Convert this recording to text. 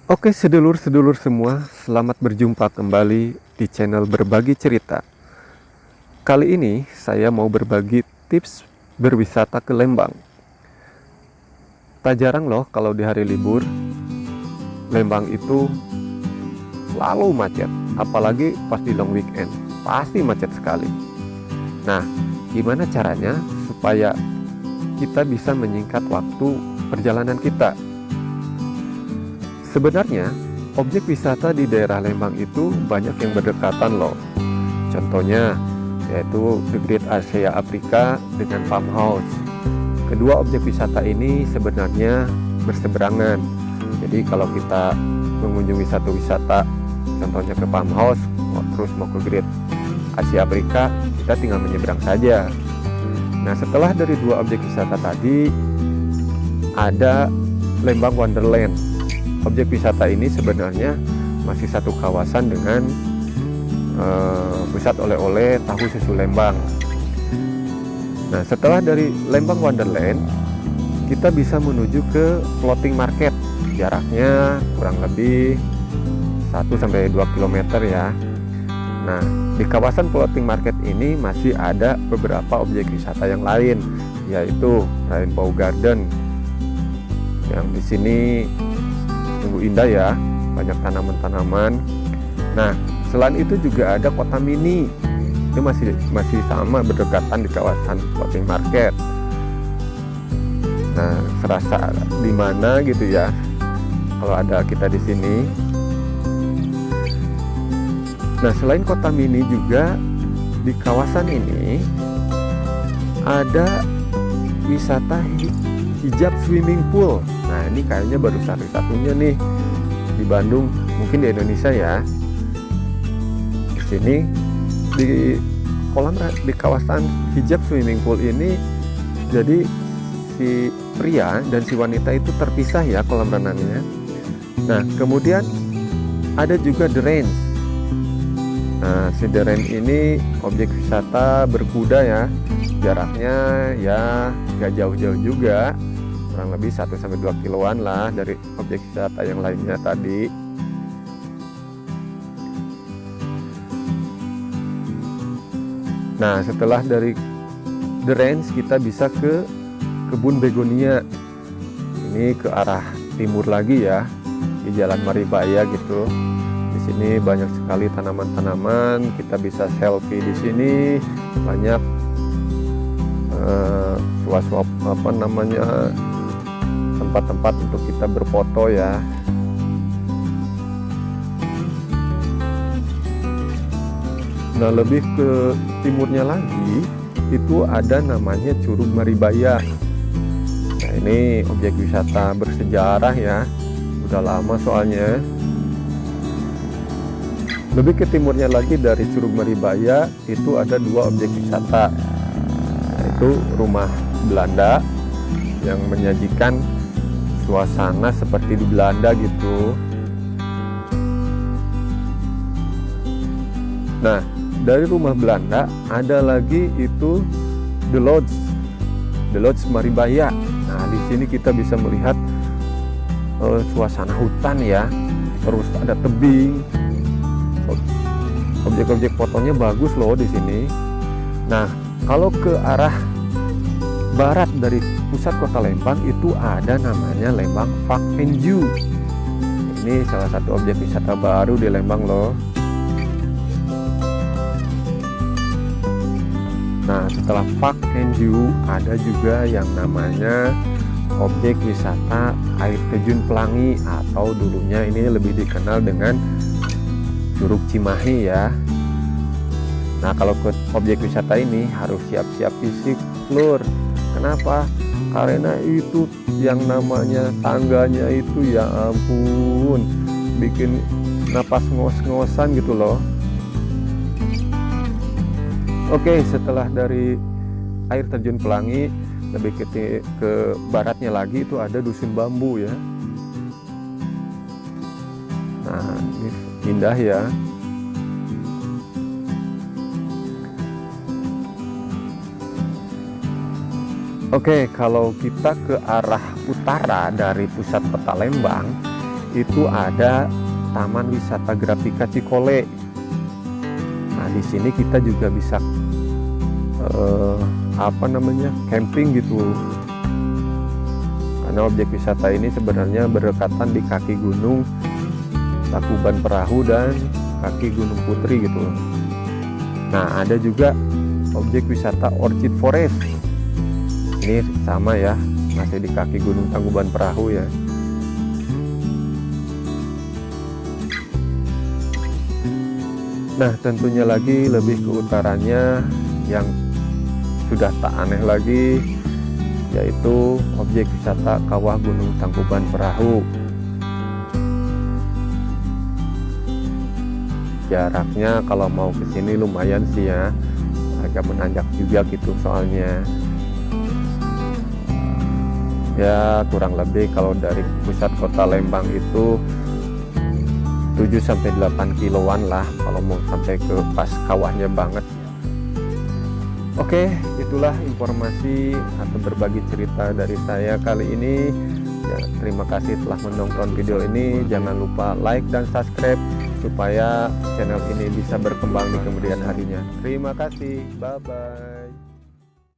Oke sedulur-sedulur semua, selamat berjumpa kembali di channel Berbagi Cerita. Kali ini saya mau berbagi tips berwisata ke Lembang. Tak jarang loh kalau di hari libur, Lembang itu selalu macet. Apalagi pas di long weekend, pasti macet sekali. Nah, gimana caranya supaya kita bisa menyingkat waktu perjalanan kita? Sebenarnya, objek wisata di daerah Lembang itu banyak yang berdekatan loh. Contohnya, yaitu The Great Asia Afrika dengan Farmhouse. Kedua objek wisata ini sebenarnya berseberangan. Jadi kalau kita mengunjungi satu wisata, contohnya ke Farmhouse, terus mau ke Great Asia Afrika, kita tinggal menyeberang saja. Nah, setelah dari dua objek wisata tadi, ada Lembang Wonderland. Objek wisata ini sebenarnya masih satu kawasan dengan pusat oleh-oleh tahu susu Lembang. Nah, setelah dari Lembang Wonderland, kita bisa menuju ke floating market. Jaraknya kurang lebih 1-2 km ya. Nah, di kawasan floating market ini masih ada beberapa objek wisata yang lain, yaitu Rainbow Garden. Yang di sini sungguh indah ya, banyak tanaman-tanaman. Nah, selain itu juga ada kota mini. Itu masih sama berdekatan di kawasan floating market. Nah, serasa di mana gitu ya kalau ada kita di sini. Nah, selain kota mini juga di kawasan ini ada wisata hijab swimming pool. Nah, ini kayaknya baru satu-satunya nih di Bandung, mungkin di Indonesia ya. Di sini di kawasan hijab swimming pool ini, jadi si pria dan si wanita itu terpisah ya kolam renangnya. Nah, kemudian ada juga The Range. Nah, si The Range ini objek wisata berkuda ya. Jaraknya ya gak jauh-jauh juga, kurang lebih 1-2 kiloan lah dari objek wisata yang lainnya tadi. Nah, setelah dari The Range kita bisa ke kebun begonia. Ini ke arah timur lagi ya, di Jalan Maribaya gitu. Di sini banyak sekali tanaman-tanaman, kita bisa selfie di sini. Banyak tempat-tempat untuk kita berfoto ya. Nah, lebih ke timurnya lagi itu ada namanya Curug Maribaya. Nah, ini objek wisata bersejarah ya, udah lama soalnya. Lebih ke timurnya lagi dari Curug Maribaya itu ada dua objek wisata, yaitu Rumah Belanda yang menyajikan suasana seperti di Belanda gitu. Nah, dari Rumah Belanda ada lagi itu The Lodge Maribaya. Nah, di sini kita bisa melihat suasana hutan ya, terus ada tebing. Objek-objek fotonya bagus loh di sini. Nah, kalau ke arah barat dari pusat kota Lembang itu ada namanya Lembang Park and Zoo. Ini salah satu objek wisata baru di Lembang loh. Nah, setelah Park and Zoo ada juga yang namanya objek wisata air terjun Pelangi, atau dulunya ini lebih dikenal dengan Curug Cimahi ya. Nah, kalau ke objek wisata ini harus siap-siap fisik lur. Kenapa? Karena itu yang namanya tangganya itu ya ampun, bikin napas ngos-ngosan gitu loh. Oke, setelah dari air terjun Pelangi, lebih ke baratnya lagi itu ada Dusun Bambu ya. Nah, ini indah ya. Oke, kalau kita ke arah utara dari pusat kota Lembang, itu ada Taman Wisata Grafika Cikole. Nah, di sini kita juga bisa camping gitu. Karena objek wisata ini sebenarnya berdekatan di kaki gunung Tangkuban Perahu dan kaki Gunung Putri gitu. Nah, ada juga objek wisata Orchid Forest. Ini sama ya, masih di kaki Gunung Tangkuban Perahu ya. Nah, tentunya lagi lebih ke utaranya yang sudah tak aneh lagi, yaitu objek wisata Kawah Gunung Tangkuban Perahu. Jaraknya kalau mau ke sini lumayan sih ya, agak menanjak juga gitu soalnya. Ya kurang lebih kalau dari pusat kota Lembang itu 7-8 kiloan lah kalau mau sampai ke pas kawahnya banget. Oke, itulah informasi atau berbagi cerita dari saya kali ini. Ya, terima kasih telah menonton video ini. Jangan lupa like dan subscribe supaya channel ini bisa berkembang di kemudian harinya. Terima kasih, bye-bye.